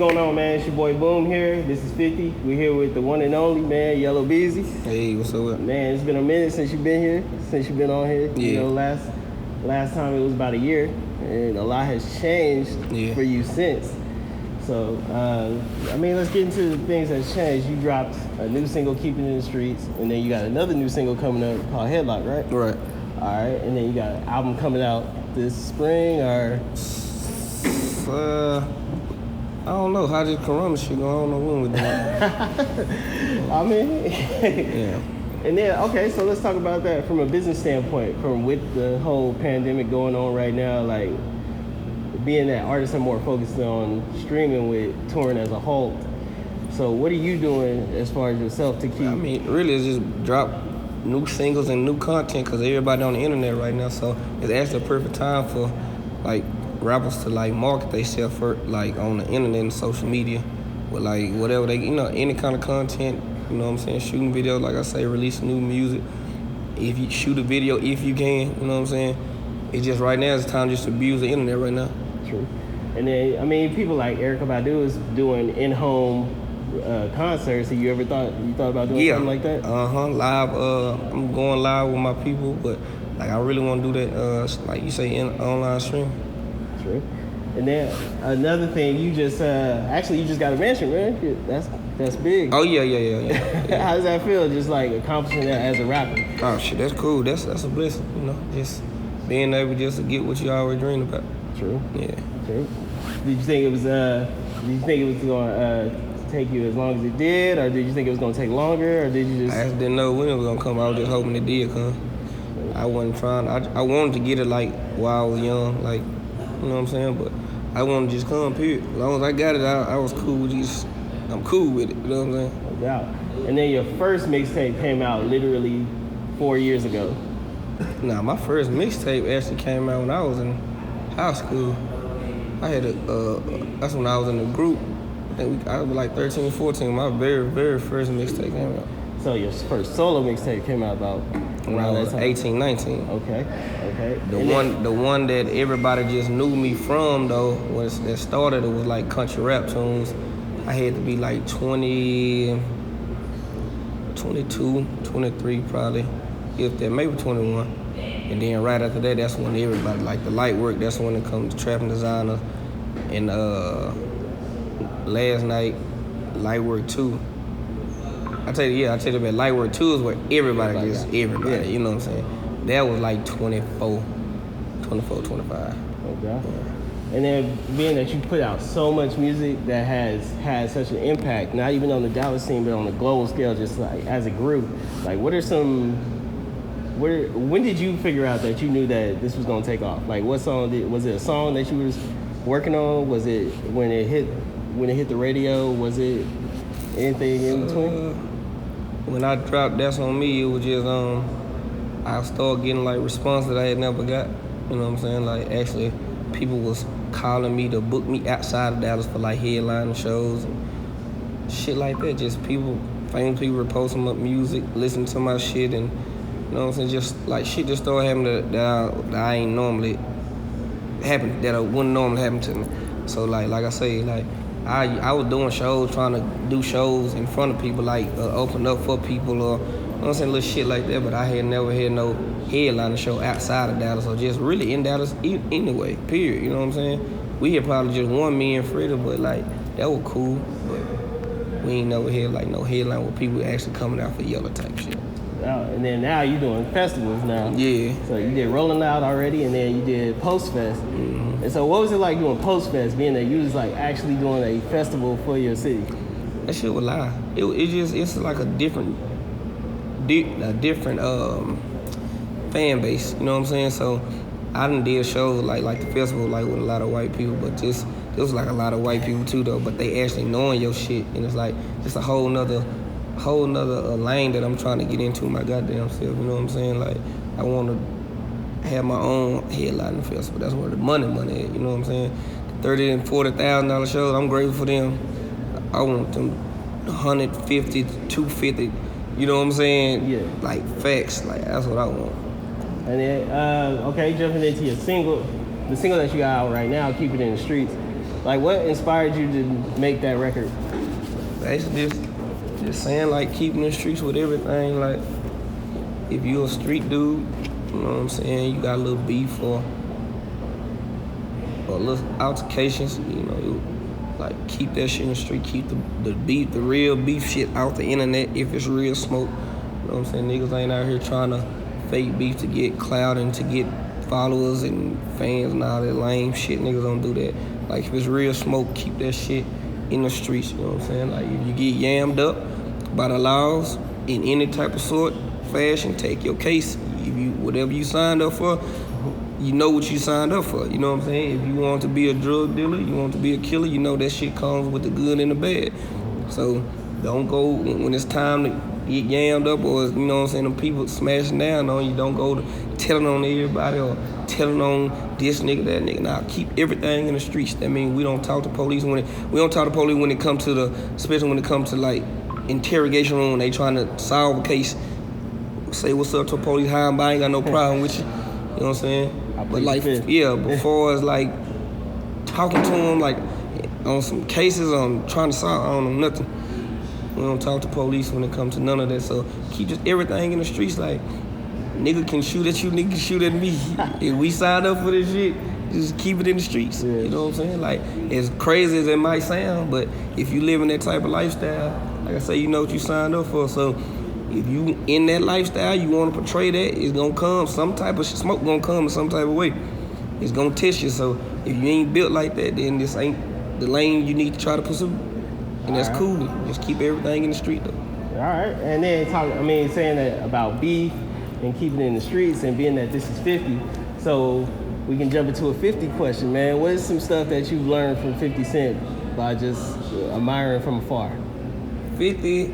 going on, man? It's your boy Boom here. This is 50. We're here with the one and only, man, Yella Beezy. Hey, what's up? Man, it's been a minute since you've been here, since you've been on here. Yeah. You know, last time it was about a year, and a lot has changed for you since. So, let's get into the things that's changed. You dropped a new single, Keep It in the Streets, and then you got another new single coming up called Headlock, right? Right. All right, and then you got an album coming out this spring, or? I don't know how this corona shit going. I don't know when we're doing it. Yeah. And then, okay, so let's talk about that from a business standpoint, from with the whole pandemic going on right now, like being that artists are more focused on streaming with touring as a whole. So what are you doing as far as yourself to keep? Really it's just drop new singles and new content because everybody on the internet right now. So it's actually a perfect time for like rappers to like market themselves for like on the internet and social media with like whatever they, any kind of content, you know what I'm saying, shooting videos, like I say, releasing new music. If you shoot a video, if you can, you know what I'm saying, it's just right now it's time just to abuse the internet right now. True. And then, people like Erykah Badu is doing in-home concerts. Have you thought about doing something like that? Live, I'm going live with my people, but like I really want to do that, like you say, in online stream. True. And then another thing, you just got a mansion, man. That's big. Oh yeah. How does that feel, just like accomplishing that as a rapper? Oh shit, that's cool. That's a blessing, just being able just to get what you always dreamed about. True. Yeah. True. Did you think it was going to take you as long as it did, or did you think it was going to take longer, or did you just? I just didn't know when it was going to come. I was just hoping it did come. I wasn't trying. I wanted to get it like while I was young, like. You know what I'm saying? But I want to just come, period. As long as I got it, I was cool with this. I'm cool with it, you know what I'm saying? No doubt. And then your first mixtape came out literally 4 years ago. Nah, my first mixtape actually came out when I was in high school. I had that's when I was in the group. I was like 13, 14. My very, very first mixtape came out. So your first solo mixtape came out about around that time? 18, 19. Okay. The one that everybody just knew me from though, that started, it was like country rap tunes. I had to be like 20, 22, 23 probably, if that, maybe 21. And then right after that, that's when everybody, like the light work, that's when it comes to Trapping Designer. And last night, Light Work 2. I tell you about Light Work 2 is where everybody, you know what I'm saying? That was like 24, 25. Okay. And then being that you put out so much music that has had such an impact, not even on the Dallas scene, but on the global scale, just like as a group, like when did you figure out that you knew that this was gonna take off? Like what song was it a song that you was working on? Was it when it hit the radio? Was it anything in between? When I dropped That's On Me, it was just I started getting like response that I had never got. You know what I'm saying? Like actually people was calling me to book me outside of Dallas for like headlining shows and shit like that. Just famous people were posting up music, listening to my shit, and you know what I'm saying? Just like shit just started happening that I ain't normally happen, that I wouldn't normally happen to me. So like I say, like I was doing shows, trying to do shows in front of people, like open up for people, or you know what I'm saying, little shit like that. But I had never had no headliner show outside of Dallas, or just really in Dallas anyway. Period. You know what I'm saying? We had probably just one me and Frida, but like that was cool. But we ain't never had like no headline with people actually coming out for Yella type shit. And then now you doing festivals now. Yeah. So you did Rolling Loud already, and then you did Post Fest. Mm-hmm. And so what was it like doing Post Fest, being that you was like actually doing a festival for your city? That shit was live. It's like a different fan base. You know what I'm saying? So I done did shows like the festival like with a lot of white people, but this was like a lot of white people too though. But they actually knowing your shit, and it's like just a whole nother lane that I'm trying to get into my goddamn self. You know what I'm saying? Like I want to have my own headlining festival. That's where the money is. You know what I'm saying? The $30,000 and $40,000 shows, I'm grateful for them. I want them 150 to 250. You know what I'm saying? Yeah. Like facts. Like that's what I want. And then, jumping into your single, the single that you got out right now, Keep It in the Streets. Like, what inspired you to make that record? Basically, just saying, like, keeping the streets with everything. Like, if you a street dude, you know what I'm saying, you got a little beef or little altercations, you know, you, like, keep that shit in the street, keep the beef, the real beef shit out the internet if it's real smoke. You know what I'm saying? Niggas ain't out here trying to fake beef to get clout and to get followers and fans and all that lame shit. Niggas don't do that. Like, if it's real smoke, keep that shit in the streets, you know what I'm saying? Like, if you get yammed up by the laws in any type of sort, fashion, take your case. If you, whatever you signed up for, you know what you signed up for, you know what I'm saying? If you want to be a drug dealer, you want to be a killer, you know that shit comes with the good and the bad. So don't go, when it's time to get yammed up or, you know what I'm saying, them people smashing down on you, don't go to telling on everybody or telling on this nigga, that nigga. Nah, keep everything in the streets. That means we don't talk to police when it comes to the, especially when it comes to like interrogation room, they trying to solve a case. Say what's up to the police, hi, I ain't got no problem with you. You know what I'm saying? But like, yeah, before it's like talking to them, like on some cases, on trying to solve, I don't know, nothing. We don't talk to police when it comes to none of that. So keep just everything in the streets. Like, nigga can shoot at you, nigga can shoot at me. If we signed up for this shit, just keep it in the streets. Yeah. You know what I'm saying? Like, as crazy as it might sound, but if you live in that type of lifestyle, like I say, you know what you signed up for. So if you in that lifestyle, you want to portray that, it's gonna come, some type of smoke gonna come in some type of way. It's gonna test you. So if you ain't built like that, then this ain't the lane you need to try to pursue. And that's cool. Just keep everything in the street though. All right. And then saying that about beef and keeping it in the streets and being that this is 50. So we can jump into a 50 question, man. What is some stuff that you've learned from 50 Cent by just admiring from afar? 50,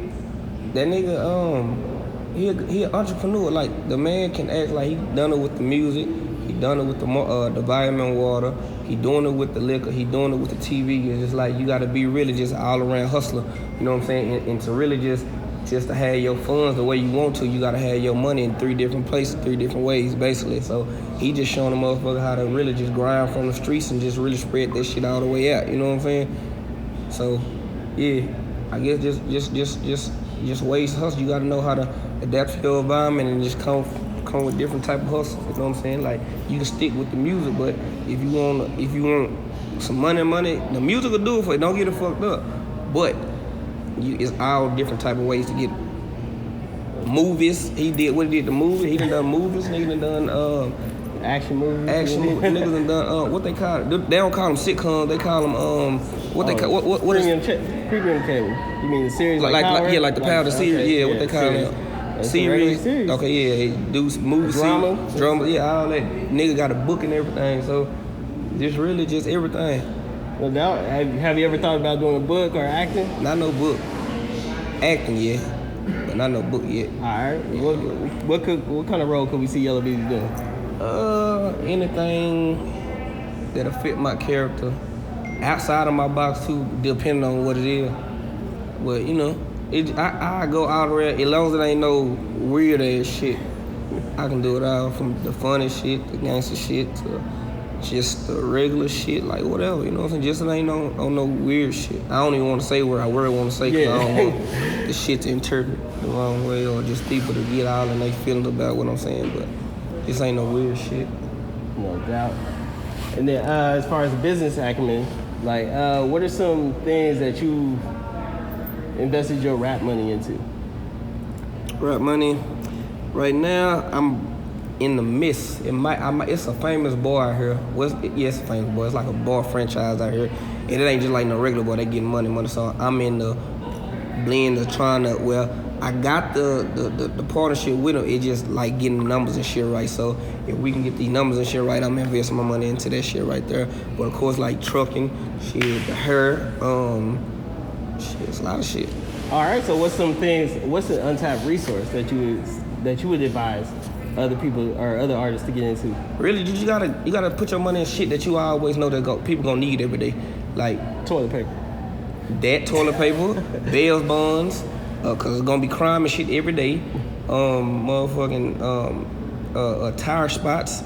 that nigga, he an entrepreneur. Like, the man can act like he done it with the music, he done it with the vitamin water, he doing it with the liquor, he doing it with the TV. It's just like, you gotta be really just all around hustler, you know what I'm saying? And to really just to have your funds the way you want to, you gotta have your money in 3 different places, 3 different ways, basically. So he just showing the motherfucker how to really just grind from the streets and just really spread that shit all the way out, you know what I'm saying? So, yeah, I guess just ways to hustle. You gotta know how to adapt to your environment and just come with different type of hustles. You know what I'm saying? Like, you can stick with the music, but if you want some money, the music will do it for you. Don't get it fucked up. But it's all different type of ways to get it. Movies. He did the movie. He done movies. Nigga done action movies. Niggas done done what they call it. They don't call them sitcoms. They call them what premium cable. You mean the series like the Power the series. Okay, what they call it. Series. Okay, yeah, they do movie drama, yeah, all that. Nigga got a book and everything. So just really just everything. No doubt. Have you ever thought about doing a book or acting? Not no book. Acting, yeah, but not no book yet. All right. What kind of role could we see Yella Beezy doing? Anything that'll fit my character. Outside of my box too, depending on what it is. But you know, I go out there as long as it ain't no weird ass shit. I can do it all, from the funny shit, the gangster shit, to just the regular shit, like whatever, you know what I'm saying? Just it ain't on no weird shit. I don't even want to say what I really want to say, because I don't want the shit to interpret the wrong way, or just people to get all in their feelings about what I'm saying, but this ain't no weird shit. No doubt. And then as far as the business acumen, like what are some things that you invested your rap money into? Rap money, right now I'm in the midst. It's a famous bar out here. It's a famous bar. It's like a bar franchise out here, and it ain't just like no regular bar. They getting money. So I'm in the blend of trying to. Well, I got the partnership with them. It just like getting the numbers and shit right. So if we can get these numbers and shit right, I'm investing my money into that shit right there. But of course, like trucking, shit, the hair, shit, it's a lot of shit. All right. So what's an untapped resource that you would advise other people or other artists to get into? Really, you gotta put your money in shit that you always know that people gonna need every day, like toilet paper. That toilet paper, bail bonds, cause it's gonna be crime and shit every day. Tire spots,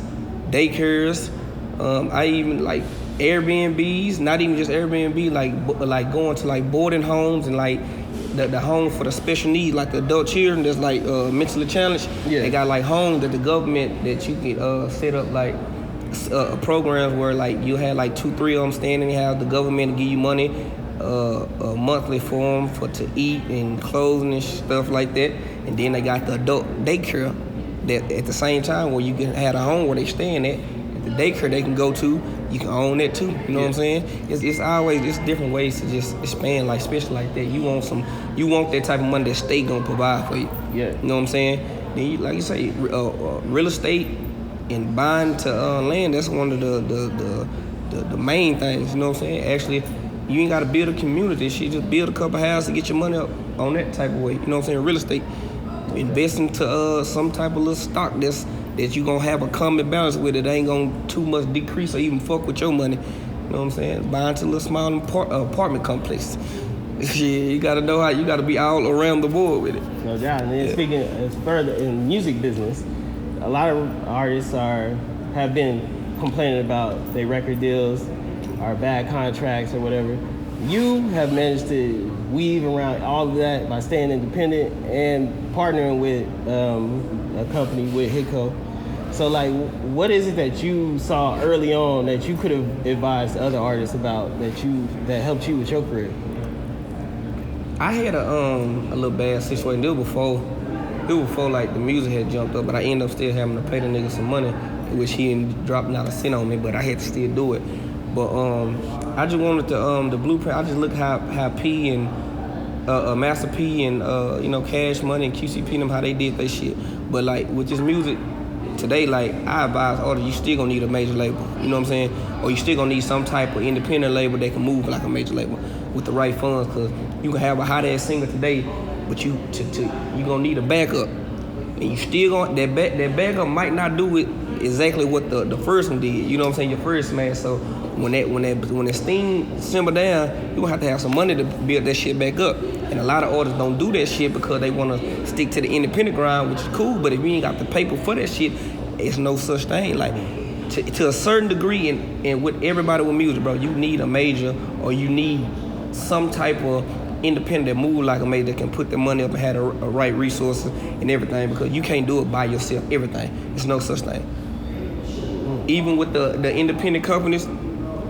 daycares. I even like Airbnbs, not even just Airbnb, like going to like boarding homes and like the home for the special needs, like the adult children that's like mentally challenged. Yeah. They got like homes that the government that you can set up like programs where like you had like 2-3 of them staying in the house. The government give you money monthly for them to eat and clothing and stuff like that. And then they got the adult daycare that at the same time where you can have a home where they staying at. The daycare they can go to, you can own that too. You know what I'm saying? It's always different ways to just expand, like especially like that. You want that type of money that state gonna provide for you. Yeah. You know what I'm saying? Then you, like you say, real estate and buying to land. That's one of the main things. You know what I'm saying? Actually, you ain't gotta build a community. Shit, just build a couple houses and get your money up on that type of way. You know what I'm saying? Real estate, invest into some type of little stock that you gonna have a common balance with. It ain't gonna too much decrease or even fuck with your money. You know what I'm saying? Buy into a little small apartment complex. Shit, you gotta know how. You gotta be all around the board with it. No doubt. And then speaking as further in music business, a lot of artists have been complaining about their record deals or bad contracts or whatever. You have managed to weave around all of that by staying independent and partnering with a company with Hitco. So like, what is it that you saw early on that you could have advised other artists about that helped you with your career? I had a little bad situation. It was before like the music had jumped up, but I ended up still having to pay the nigga some money, which he ended dropped not a cent on me, but I had to still do it. But I just wanted the blueprint. I just looked how P and Master P and Cash Money and QCP and them, how they did their shit. But like with this music today, like I advise artists, you still gonna need a major label. You know what I'm saying? Or you still gonna need some type of independent label that can move like a major label with the right funds. Cause you can have a hot ass singer today, but you gonna need a backup, and you still gonna that backup might not do it exactly what the first one did. You know what I'm saying? Your first smash. So when that steam simmer down, you gonna have to have some money to build that shit back up. And a lot of artists don't do that shit because they wanna stick to the independent grind, which is cool. But if you ain't got the paper for that shit, it's no such thing. Like to a certain degree, and with everybody with music, bro, you need a major or you need some type of independent that move like a major that can put the money up and have the right resources and everything, because you can't do it by yourself. Everything, it's no such thing. Even with the independent companies,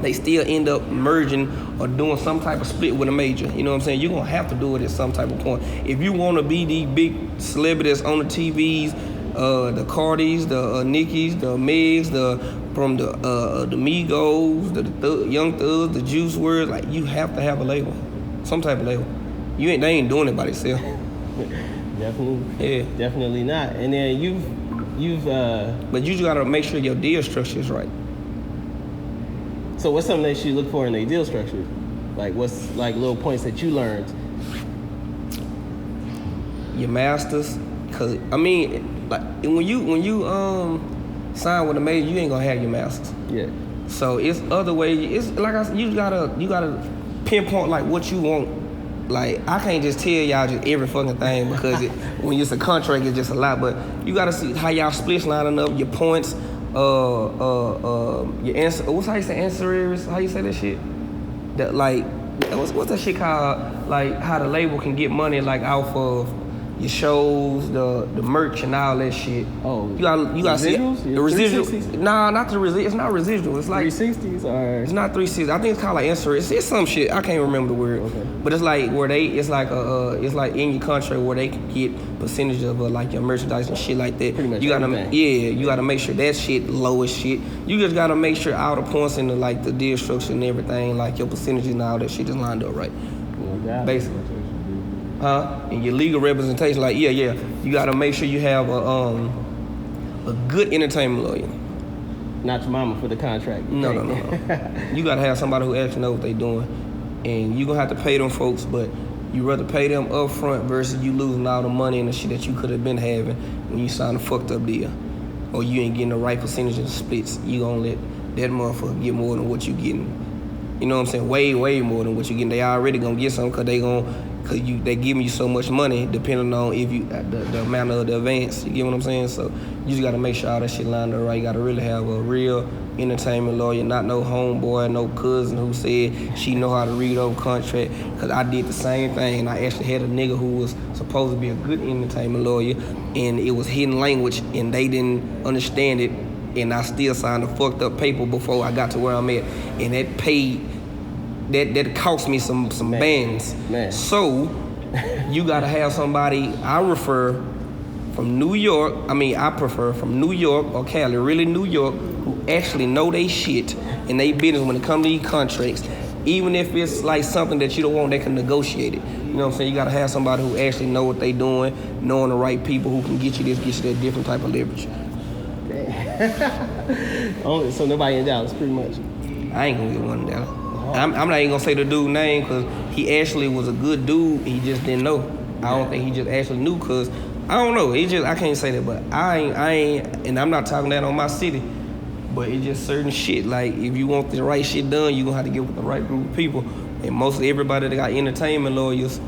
they still end up merging or doing some type of split with a major. You know what I'm saying? You're gonna have to do it at some type of point. If you wanna be these big celebrities on the TVs, the Cardis, the Nickies, the Megs, from the Migos, the Young Thugs, the Juice WRLD, like you have to have a label, some type of label. They ain't doing it by themselves. Definitely not. And then you've but you just gotta make sure your deal structure is right. So what's something that you look for in a deal structure? Like what's like little points that you learned? Your masters, cause I mean, like when you sign with a major, you ain't gonna have your masters. Yeah. So it's other ways. It's like you gotta pinpoint like what you want. Like I can't just tell y'all just every fucking thing because when it's a contract, it's just a lot. But you gotta see how y'all splits lining up, your points, your answer. What's how you say ancillaries? How you say that shit? That like what's that shit called? Like how the label can get money like off of your shows, the merch and all that shit. Oh, you gotta see the residuals. Nah, not the residual. It's not residual. It's like 360s or it's not 360. I think it's called like ancillary. It's some shit. I can't remember the word. Okay. But it's like where it's like in your contract where they can get percentage of like your merchandise and shit like that. Pretty much you gotta everything. you gotta make sure that shit low as shit. You just gotta make sure all the points in like the deal structure and everything, like your percentages and all that shit is lined up right. Basically. And your legal representation, like you gotta make sure you have a good entertainment lawyer. Not your mama for the contract. No. You gotta have somebody who actually knows what they doing, and you gonna have to pay them folks, but you rather pay them up front versus you losing all the money and the shit that you could have been having when you signed a fucked up deal, or you ain't getting the right percentage of the splits. You gonna let that motherfucker get more than what you getting. You know what I'm saying? Way more than what you getting. They already gonna get something because they giving you so much money depending on if you the amount of the advance. You get what I'm saying? So you just gotta make sure all that shit lined up right. You gotta really have a real entertainment lawyer, not no homeboy, no cousin who said she know how to read over contract. Cause I did the same thing. I actually had a nigga who was supposed to be a good entertainment lawyer, and it was hidden language, and they didn't understand it, and I still signed a fucked up paper before I got to where I'm at, and that paid. That cost me some bands. Man. So you gotta have somebody. I prefer from New York or Cali, really New York, who actually know they shit and they business when it comes to these contracts. Even if it's like something that you don't want, they can negotiate it. You know what I'm saying? You gotta have somebody who actually know what they doing, knowing the right people who can get you this, get you that different type of leverage. Oh, so nobody in Dallas, pretty much. I ain't gonna get one in Dallas. I'm not even gonna say the dude's name because he actually was a good dude. He just didn't know. I don't think he just actually knew because I don't know. I can't say that, but I ain't, and I'm not talking that on my city. But it's just certain shit. Like if you want the right shit done, you gonna have to get with the right group of people. And mostly everybody that got entertainment lawyers,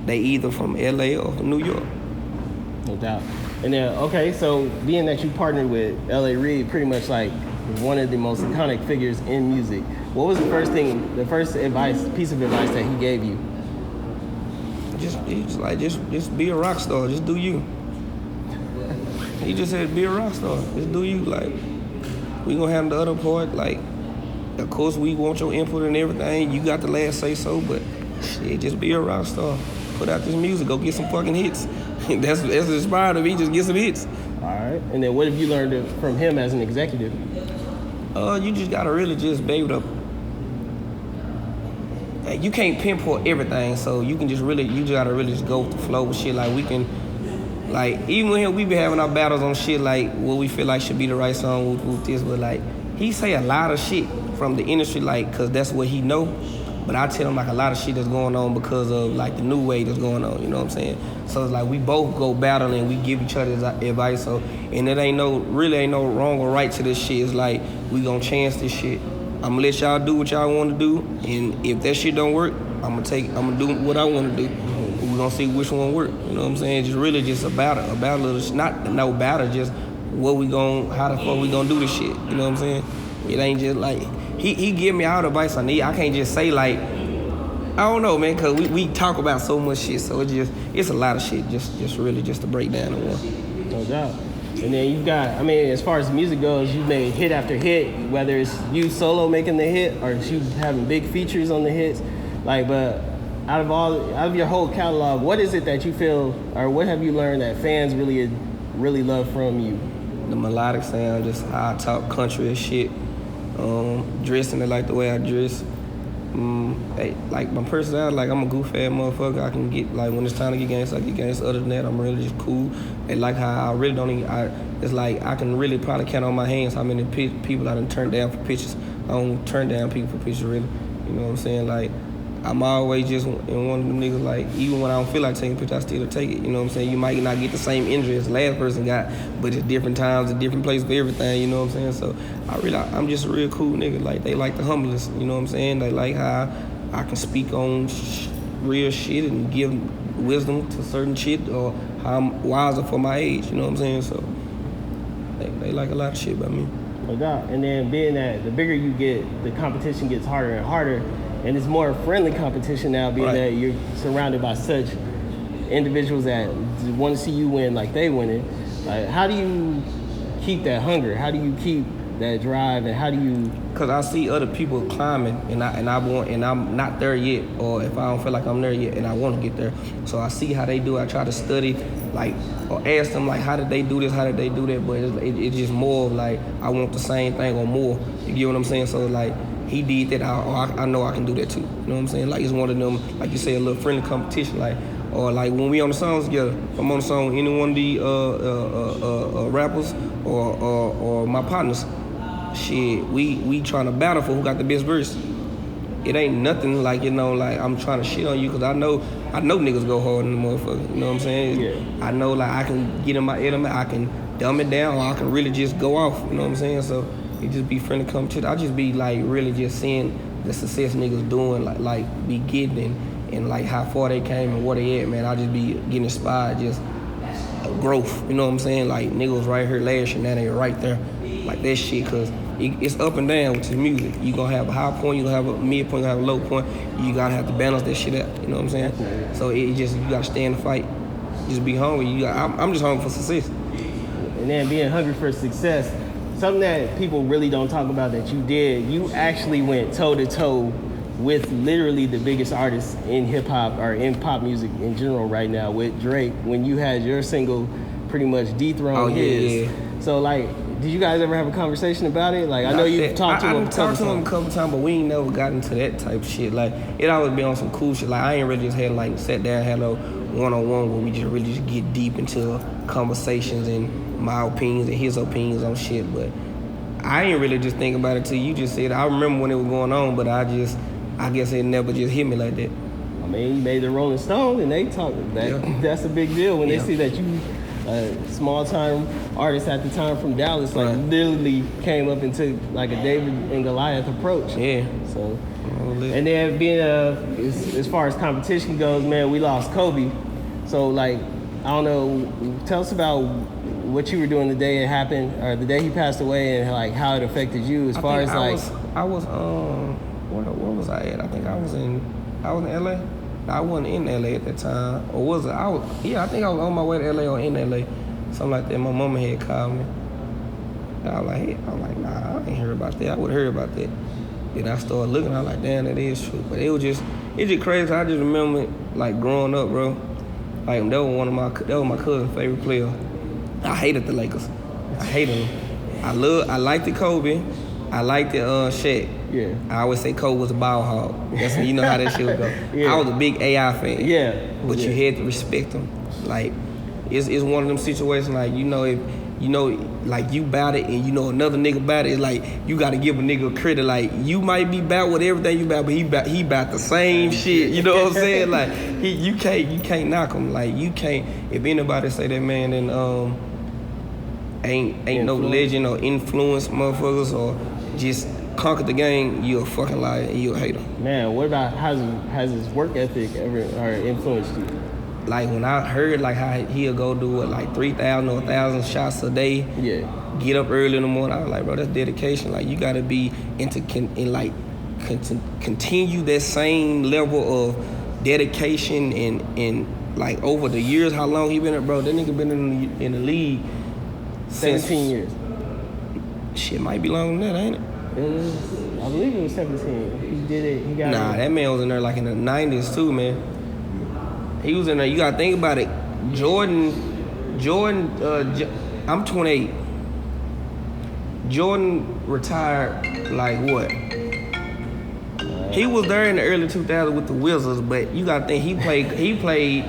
they either from LA or from New York. No doubt. And then okay, so being that you partnered with L.A. Reid, pretty much like one of the most iconic figures in music. What was the first piece of advice that he gave you? Just be a rock star. Just do you. He just said, be a rock star. Just do you. Like, we gonna have the other part. Like, of course, we want your input and everything. You got the last say so, but shit, just be a rock star. Put out this music. Go get some fucking hits. that's inspired to me. Just get some hits. All right. And then what have you learned from him as an executive? You just gotta really just be able to. You can't pinpoint everything, so you just gotta really just go with the flow with shit. Like we can, like even when we be having our battles on shit, like what we feel like should be the right song with this, but like he say a lot of shit from the industry, like cause that's what he know. But I tell him like a lot of shit that's going on because of like the new way that's going on. You know what I'm saying? So it's like we both go battle and we give each other advice. So and it ain't no wrong or right to this shit. It's like we gonna chance this shit. I'm gonna let y'all do what y'all want to do, and if that shit don't work, I'm gonna do what I want to do. We gonna see which one work. You know what I'm saying? Just really just a battle, not no battle, just how the fuck we gonna do this shit. You know what I'm saying? It ain't just like he give me all the advice I need. I can't just say like I don't know, man, cause we talk about so much shit, so it's a lot of shit. Just really just to break down the one. No doubt. And then you've got, I mean, as far as music goes, you've made hit after hit, whether it's you solo making the hit or it's you having big features on the hits. Like, but out of your whole catalog, what is it that you feel, or what have you learned that fans really love from you? The melodic sound, just how I talk country and shit. Dressing it like the way I dress. Like my personality, like I'm a goof ass motherfucker. I can get like when it's time to get gangsta, I get gangsta. Other than that, I'm really just cool. They like how I really don't even. It's like I can really probably count on my hands how many people I done turned down for pictures. I don't turn down people for pictures really. You know what I'm saying? Like I'm always just in one of them niggas. Like even when I don't feel like taking a picture, I still take it. You know what I'm saying? You might not get the same injury as the last person got, but it's different times, a different place for everything. You know what I'm saying? So I'm just a real cool nigga. Like they like the humblest. You know what I'm saying? They like how I can speak on real shit and give wisdom to certain shit, or how I'm wiser for my age. You know what I'm saying? So they like a lot of shit about me. No doubt. And then being that the bigger you get, the competition gets harder and harder. And it's more friendly competition now, being that you're surrounded by such individuals that want to see you win like they winning. Like, how do you keep that hunger? How do you keep that drive? And how do you? Because I see other people climbing, and I'm not there yet, or if I don't feel like I'm there yet, and I want to get there. So I see how they do. I try to study, like, or ask them like, how did they do this? How did they do that? But it's just more of like I want the same thing or more. You get what I'm saying? So like. He did that, I know I can do that too. You know what I'm saying? Like it's one of them, like you say, a little friendly competition. Like, or like when we on the songs together, if I'm on the song with any one of the rappers or my partners, shit, we trying to battle for who got the best verse. It ain't nothing like, you know, like I'm trying to shit on you because I know niggas go hard in the motherfucker. You know what I'm saying? Yeah. I know like I can get in my element, I can dumb it down, or I can really just go off. You know what I'm saying? So. It just be friendly competition. I just be like really just seeing the success niggas doing, like be getting and like how far they came and where they at, man. I just be getting inspired, just growth. You know what I'm saying? Like niggas was right here last year, now they right there. Like that shit, cause it's up and down with this music. You gonna have a high point, you gonna have a mid point, you gonna have a low point. You gotta have to balance that shit out. You know what I'm saying? So it just, you gotta stay in the fight. Just be hungry. I'm just hungry for success. And then being hungry for success, something that people really don't talk about that you did, you actually went toe to toe with literally the biggest artists in hip hop or in pop music in general right now with Drake when you had your single pretty much dethroned his. Yeah. So like, did you guys ever have a conversation about it? Like I know you've talked to him. I talked to him a couple times, but we ain't never got into that type of shit. Like it always been on some cool shit. Like I ain't really just had like sat down, had no one-on-one where we just really just get deep into conversations and my opinions and his opinions on shit. But I ain't really just think about it till you just said it. I remember when it was going on, but I guess it never just hit me like that. I mean, you made the Rolling Stone, and they talk that that's a big deal when they see that you, small-time artist at the time from Dallas, like literally came up and took like a David and Goliath approach. Yeah. So, and then being as far as competition goes, man, we lost Kobe. So like, I don't know. Tell us about what you were doing the day it happened, or the day he passed away, and like how it affected you as far as like. Where was I at? I think I was in LA. I wasn't in LA at that time. Or was it? I think I was on my way to LA or in LA. Something like that. My mama had called me. And I was like, nah, I ain't heard about that. I would have heard about that. Then I started looking, I was like, damn, that is true. But it's just crazy. I just remember like growing up, bro. Like that was my cousin's favorite player. I hated the Lakers. I hated them. I liked the Kobe. I liked the Shaq. Yeah. I always say Kobe was a ball hog. That's you know how that shit would go. Yeah. I was a big AI fan. Yeah. But you had to respect him. Like it's one of them situations like if like you bout it and you know another nigga bout it, it's like you gotta give a nigga credit. Like you might be bout with everything you bout, but he bout the same shit. You know what I'm saying? Like you can't knock him. Like you can't, if anybody say that man then ain't no legend or influence motherfuckers or just conquered the game, you a fucking liar and you a hater. Man, what about has his work ethic ever or influenced you? Like when I heard like how he'll go do like 3,000 or 1,000 shots a day. Yeah. Get up early in the morning. I was like, bro, that's dedication. Like you gotta be continue that same level of dedication and like over the years, how long he been there, bro? That nigga been in the league 17 years. Shit might be longer than that, ain't it? I believe it was 17. He did it. He got Nah, that man was in there like in the 90s too, man. He was in there. You gotta think about it. Jordan. I'm 28. Jordan retired like what? He was there in the early 2000s with the Wizards, but you gotta think he played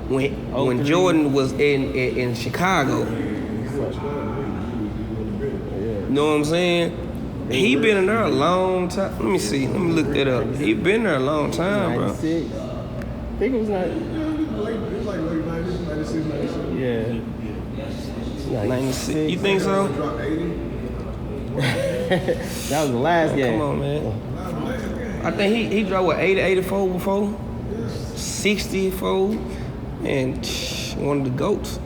when Jordan was in Chicago. You know what I'm saying? He been in there a long time. Let me see. Let me look that up. He been there a long time, bro. 96. I think it was not. It was like late 90s, 96, 97. Yeah. 96. You think so? Dropped 80. That was the last game. Come on, man. I think he dropped what 80, 84 before, 64, and one of the GOATs.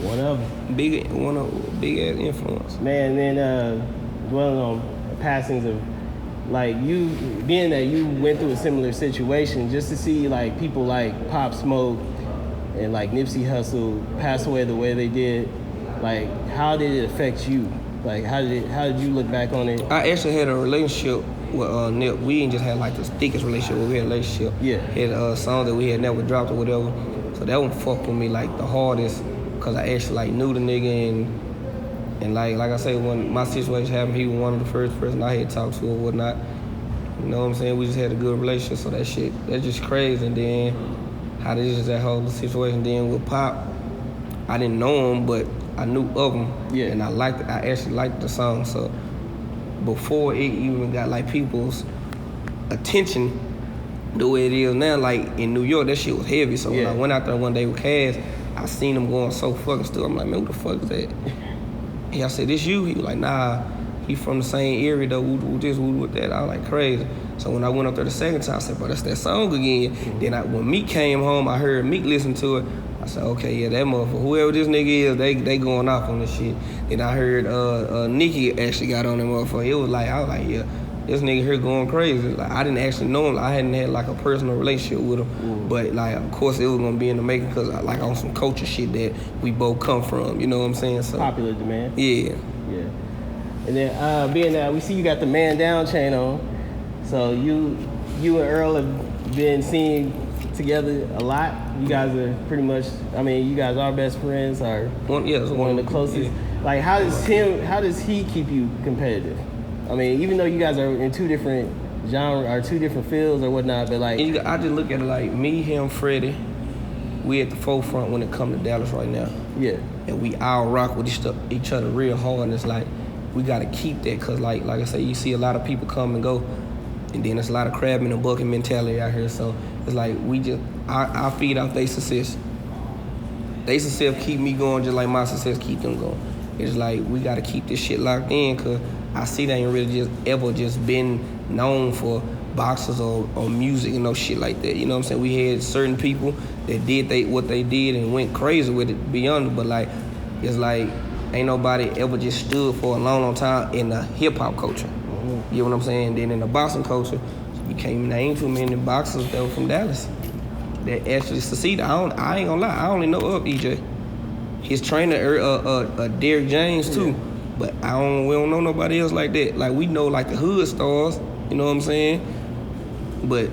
One of them. Big ass influence. Man, and then dwelling on passings of like you being that you went through a similar situation, just to see like people like Pop Smoke and like Nipsey Hussle pass away the way they did. Like, how did it affect you? Like, how did you look back on it? I actually had a relationship with Nip. We ain't just had like the thickest relationship, but we had a relationship. Yeah. Had songs that we had never dropped or whatever. So that one fucked with me like the hardest, cause I actually like knew the nigga and like I say, when my situation happened, he was one of the first person I had talked to or whatnot. You know what I'm saying? We just had a good relationship, so that's just crazy. And then how this is that whole situation. Then with Pop, I didn't know him, but I knew of him. Yeah. And I actually liked the song. So before it even got like people's attention the way it is now, like in New York, that shit was heavy. So when I went out there one day with Cass, I seen him going so fucking still. I'm like, man, who the fuck is that? And I said, this you? He was like, nah, he from the same area though, who this, who with that. I was like, crazy. So when I went up there the second time, I said, bro, that's that song again. Then when Meek came home, I heard Meek listen to it. I said, okay, yeah, that motherfucker, whoever this nigga is, they going off on this shit. Then I heard Nikki actually got on that motherfucker. It was like, I was like, yeah, this nigga here going crazy. Like, I didn't actually know him. I hadn't had like a personal relationship with him. But like, of course, it was gonna be in the making because like on some culture shit that we both come from. You know what I'm saying? So popular demand. Yeah. Yeah. And then being that we see you got the Man Down chain on, so you and Earl have been seen together a lot. You guys are pretty much, I mean, you guys are best friends, are one of the closest. Yeah. Like, how does he keep you competitive? I mean, even though you guys are in two different genres or two different fields or whatnot, but like, I just look at it like me, him, Freddie. We at the forefront when it comes to Dallas right now. Yeah. And we all rock with each other real hard. And it's like we gotta keep that, cause like I say, you see a lot of people come and go, and then there's a lot of crab in the bucket mentality out here. So it's like I feed off their success. Their success keep me going just like my success keep them going. It's like we gotta keep this shit locked in, cause I see they ain't really just been known for boxers or music and no shit like that. You know what I'm saying? We had certain people that did what they did and went crazy with it beyond it, but like it's like ain't nobody ever just stood for a long time in the hip hop culture. You know what I'm saying? Then in the boxing culture, you can't name too many boxers that were from Dallas that actually succeeded. I ain't gonna lie, I only know of EJ. His trainer, Derrick James too. Yeah. But we don't know nobody else like that. Like we know like the hood stars, you know what I'm saying? But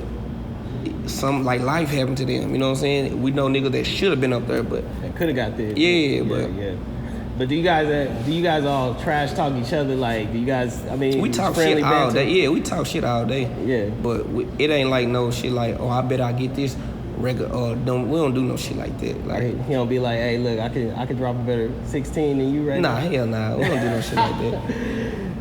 some like life happened to them, you know what I'm saying? We know niggas that should have been up there, but they could have got there. Yeah. But do you guys all trash talk each other? Like, do you guys? I mean, we talk shit all day. Yeah, we talk shit all day. Yeah. But it ain't like no shit like, oh, I bet I get this record. We don't do no shit like that. Like he don't be like, hey, look, I could drop a better 16 than you right now. Nah, hell nah. We don't do no shit like that.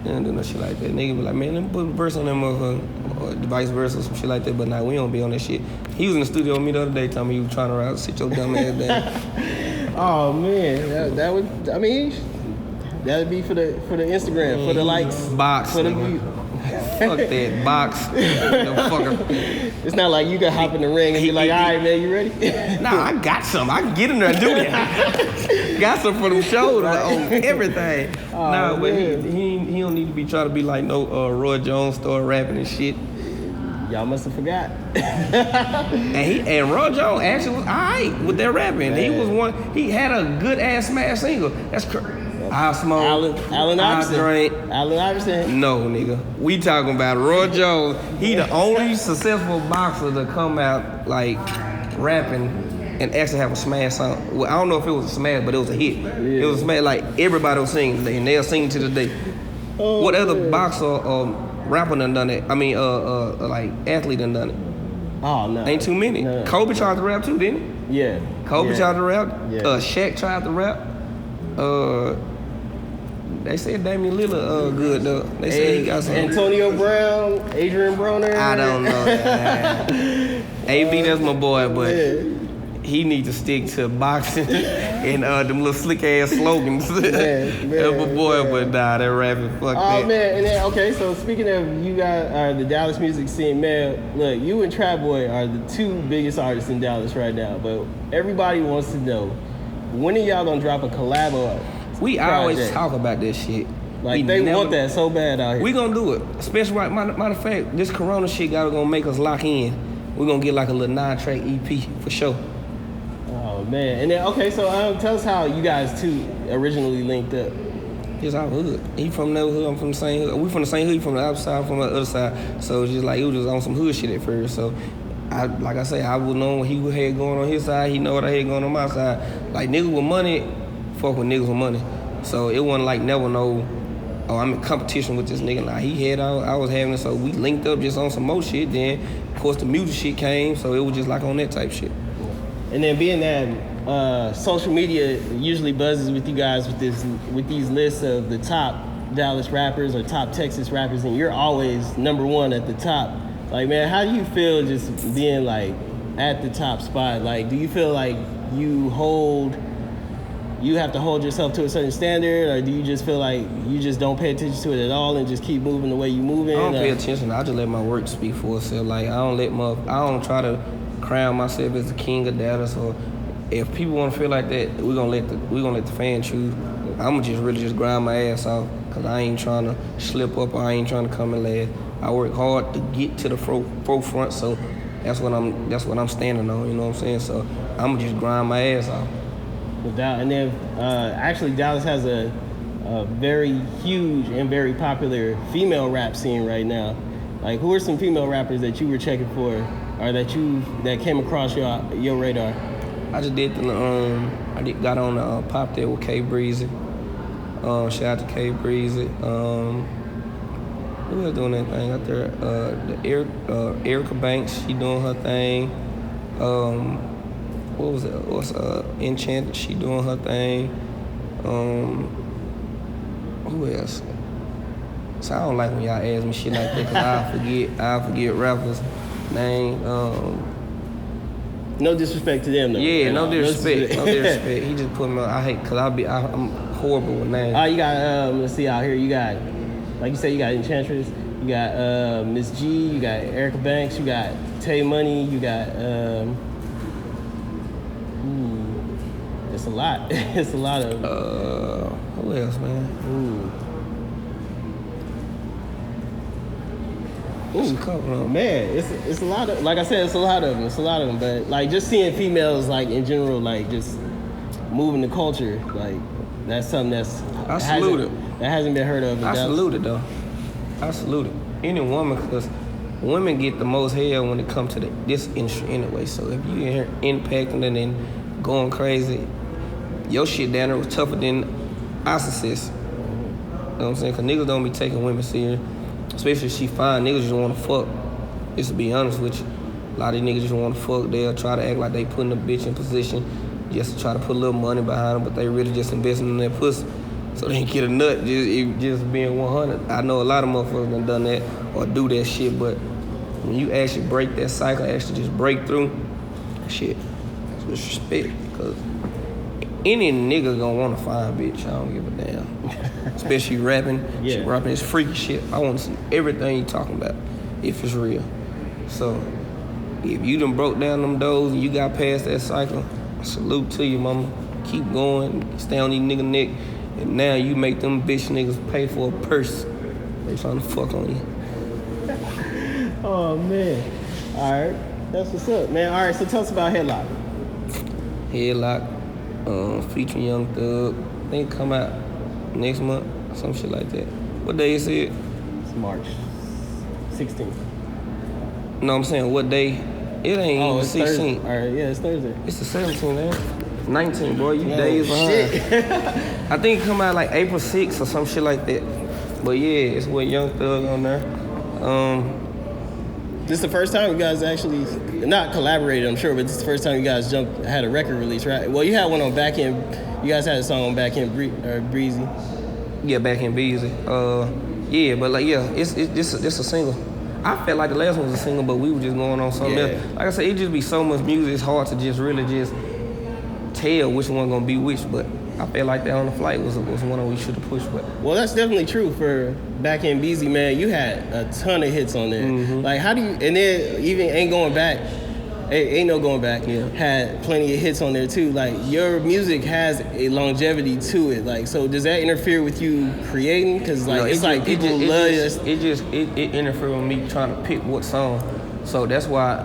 We don't do no shit like that. Nigga be like, man, let me put a verse on that motherfucker, or vice versa, or some shit like that. But nah, we don't be on that shit. He was in the studio with me the other day, telling me you was trying to sit your dumb ass down. Oh man, that would. I mean, that'd be for the Instagram, for the likes, box, for the view. Fuck that box, motherfucker. It's not like you can hop in the ring and be like, all right, man, you ready? Nah, I got some. I can get in there and do that. Got some for them shows, everything. Oh, nah, but he don't need to be trying to be like no Roy Jones start rapping and shit. Y'all must have forgot. and Roy Jones actually was alright with that rapping. Man. He had a good ass smash single. That's crazy. I smoke. Allen Iverson. I drink. Allen Iverson. No, nigga. We talking about Roy Jones. He the only successful boxer to come out like rapping and actually have a smash song. Well, I don't know if it was a smash, but it was a hit. Yeah. It was a smash. Like everybody was singing today, and they'll sing to this day. Oh, what other boxer rapper done it? I mean, like athlete done it. Oh no. Ain't too many. No. Kobe tried to rap too, didn't he? Yeah. Kobe tried to rap. Yeah. Shaq tried to rap. They said Damian Lillard good though. They said he got some. Antonio Brown, Adrian Broner. I don't know that. AB, that's my boy, but he needs to stick to boxing and them little slick ass slogans. That's my boy, but nah, that rapping, fuck that. Oh man, and then okay, so speaking of you guys, the Dallas music scene, man, look, you and Trap Boy are the two biggest artists in Dallas right now, but everybody wants to know, when are y'all gonna drop a collab? We always talk about this shit. Like they want that so bad out here. We gonna do it. Especially right, matter of fact, this Corona shit gonna make us lock in. We gonna get like a little 9-track EP for sure. Oh man, and then okay, so tell us how you guys two originally linked up. It's our hood. He from the hood, I'm from the same hood. We from the same hood, he from the outside, from the other side. So it's just like, it was just on some hood shit at first. So I would know what he had going on his side. He know what I had going on my side. Like niggas with money, fuck with niggas with money. So it wasn't like never know, oh, I'm in competition with this nigga. Like he had, I was having it. So we linked up just on some more shit. Then, of course, the music shit came. So it was just like on that type shit. And then being that social media usually buzzes with you guys with these lists of the top Dallas rappers or top Texas rappers, and you're always number one at the top. Like, man, how do you feel just being like at the top spot? Like, do you feel like you have to hold yourself to a certain standard, or do you just feel like you just don't pay attention to it at all and just keep moving the way you moving? I don't pay attention. I just let my work speak for itself. Like I don't try to crown myself as the king of Dallas, or if people want to feel like that, we're gonna let the fan choose. I'ma just really just grind my ass off, cause I ain't trying to slip up or I ain't trying to come in last. I work hard to get to the forefront, so that's what I'm standing on. You know what I'm saying? So I'ma just grind my ass off. No doubt. And then actually Dallas has a very huge and very popular female rap scene right now. Like, who are some female rappers that you were checking for, or that came across your radar? I just did got on the pop there with K Breezy. Shout out to K Breezy. Who was doing that thing out there? Erica Banks, she doing her thing. What was it? Enchanted, she doing her thing. Who else? So I don't like when y'all ask me shit like that, cause I'll forget rappers' name. No disrespect to them though. Yeah, no disrespect. No disrespect. He just put me on. I hate, cause I'm horrible with names. You got let's see out here. You got, like you said, you got Enchantress. You got Miss G. You got Erica Banks. You got Tay Money. You got it's a lot. It's a lot of. Who else, man? It's a couple of them. Man, it's a lot of, like I said, it's a lot of them. It's a lot of them. But like just seeing females like in general, like just moving the culture, like that's something that hasn't been heard of. I salute it though. I salute it. Any woman, because women get the most hell when it comes to this industry anyway. So if you in here impacting it and going crazy, your shit down there was tougher than our success. You know what I'm saying? Because niggas don't be taking women serious. Especially if she fine, niggas just want to fuck. Just to be honest with you. A lot of these niggas just want to fuck. They'll try to act like they putting a bitch in position just to try to put a little money behind them, but they really just investing in their pussy. So they can get a nut just being 100. I know a lot of motherfuckers done that or do that shit, but when you actually break that cycle, actually just break through, shit, that's disrespect. Because any nigga gonna want to find a bitch. I don't give a damn. Especially rapping. Yeah. She rapping this freaky shit. I want to see everything you talking about, if it's real. So if you done broke down them doors and you got past that cycle, salute to you, mama. Keep going, stay on these nigga neck, and now you make them bitch niggas pay for a purse. They trying to fuck on you. Oh man. All right, that's what's up, man. All right, so tell us about Headlock. Headlock, featuring Young Thug. I think it come out next month, some shit like that. What day is it? It's March 16th. No, I'm saying what day? It ain't even it's 16th. Thursday. All right, yeah, it's Thursday. It's the 17th, man. 19, boy. You days shit. behind. I think it come out like April 6th or some shit like that. But yeah, it's with Young Thug on there. This is the first time you guys actually, not collaborated, I'm sure, but this is the first time you guys had a record release, right? Well, you had one on Back End. You guys had a song on Back End Breezy. Yeah, Back End Beezy. Yeah, but like, yeah, it's a single. I felt like the last one was a single, but we were just going on something else. Like I said, it just be so much music, it's hard to just really just tell which one gonna be which, but I felt like that on the flight was one we should have pushed. But well, that's definitely true for Back End Beezy, man. You had a ton of hits on there. Mm-hmm. Like, how do you, and then even Ain't Going Back, Ain't No Going Back, had plenty of hits on there too. Like, your music has a longevity to it. Like, so does that interfere with you creating? Because like, it's like people love us. It interfered with me trying to pick what song. So that's why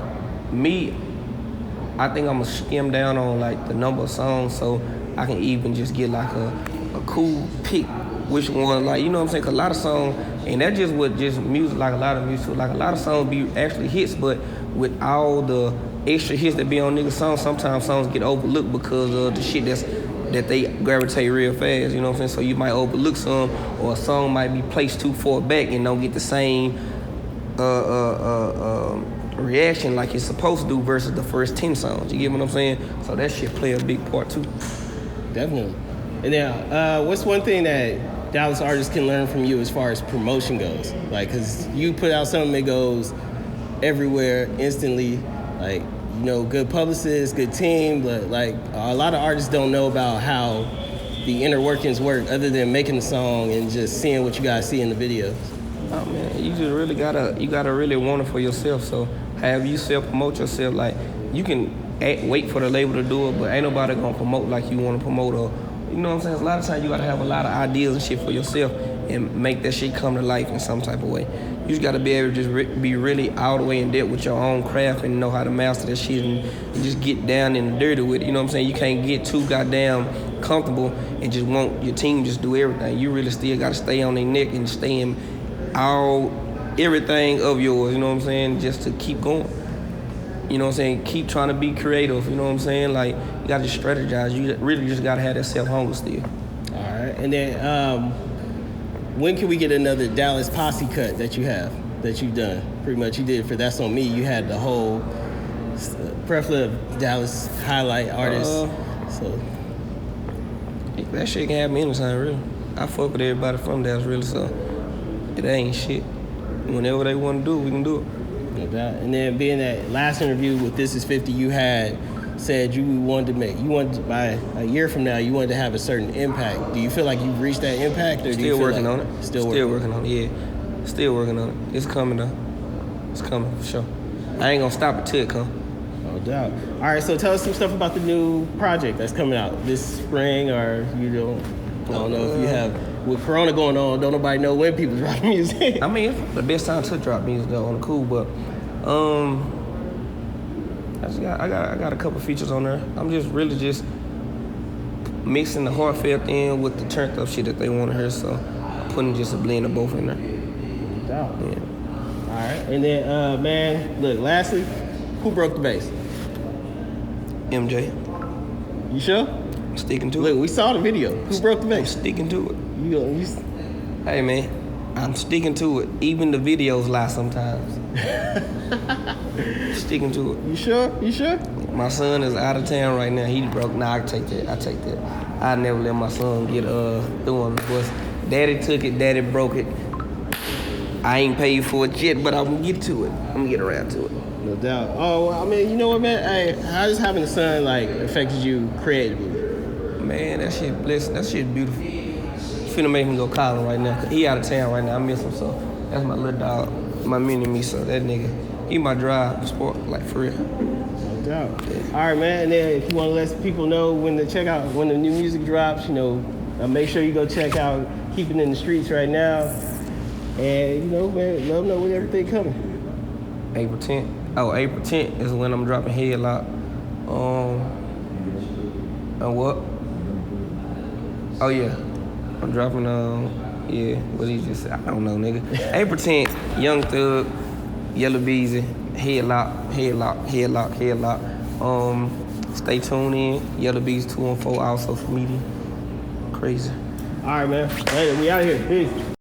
I think I'm gonna skim down on like the number of songs so I can even just get like a cool pick which one, like, you know what I'm saying? Cause a lot of songs, and that just with just music, like a lot of music, like a lot of songs be actually hits, but with all the extra hits that be on niggas' songs, sometimes songs get overlooked because of the shit that they gravitate real fast, you know what I'm saying? So you might overlook some, or a song might be placed too far back and don't get the same reaction like it's supposed to do versus the first 10 songs. You get what I'm saying? So that shit play a big part too. Definitely. And now, what's one thing that Dallas artists can learn from you as far as promotion goes? Like, cause you put out something that goes everywhere instantly, like, you know, good publicist, good team, but like a lot of artists don't know about how the inner workings work other than making the song and just seeing what you guys see in the videos. Oh man, you just really gotta really want it for yourself. So have you self promote yourself. Like, you can wait for the label to do it, but ain't nobody gonna promote like you wanna promote, or you know what I'm saying? A lot of times you gotta have a lot of ideas and shit for yourself and make that shit come to life in some type of way. You just gotta be able to just be really all the way in depth with your own craft and know how to master that shit and just get down in the dirty with it. You know what I'm saying? You can't get too goddamn comfortable and just want your team just do everything. You really still gotta stay on their neck and stay in everything of yours, you know what I'm saying, just to keep going. You know what I'm saying? Keep trying to be creative, you know what I'm saying? Like, you gotta just strategize. You really just gotta have that self-hunger still. All right, and then when can we get another Dallas Posse cut that you've done? Pretty much you did for That's On Me. You had the whole plethora of Dallas highlight artists. So that shit can happen anytime, really. I fuck with everybody from Dallas, really, so it ain't shit. Whenever they want to do it, we can do it. No doubt. And then being that last interview with This Is 50, you had said you wanted by a year from now, you wanted to have a certain impact. Do you feel like you've reached that impact? Or Still working on it. Still working on it, yeah. Still working on it. It's coming though. It's coming for sure. I ain't gonna stop it till it come. No doubt. All right, so tell us some stuff about the new project that's coming out this spring, or I don't know if you have. With Corona going on, don't nobody know when people drop music. I mean, it's the best time to drop music though, on the cool, but I got a couple features on there. I'm just really just mixing the heartfelt in with the turned up shit that they want to hear, so I'm putting just a blend of both in there. No doubt. Yeah. All right, and then man, look, lastly, who broke the bass? MJ. You sure? I'm sticking to it. Look, we saw the video. Who broke the I'm bass? sticking to it. Hey man, I'm sticking to it. Even the videos lie sometimes. Sticking to it. You sure? My son is out of town right now. He broke. Nah, I take that. I never let my son get through on the bus. Daddy took it. Daddy broke it. I ain't paid for it yet, but I'm gonna get to it. I'm gonna get around to it. No doubt. Oh, well, I mean, you know what, man? Hey, how does having a son like affected you creatively? Man, that shit blessed. That shit beautiful. Finna make him go call him right now. He out of town right now. I miss him, so that's my little dog, my mini-me, so that nigga, he my drive sport, like for real. No doubt. Yeah. All right, man, and then if you want to let people know when the new music drops, make sure you go check out Keeping in the Streets right now. And, man, let them know when everything coming. April 10th. Oh, April 10th is when I'm dropping Headlock. And what? Oh, yeah. I'm dropping, what he just said? I don't know, nigga. April 10th, Young Thug, Yella Beezy, Headlock. Stay tuned in. Yella Beezy 214, all social media. Crazy. All right, man. Later. We out here. Peace.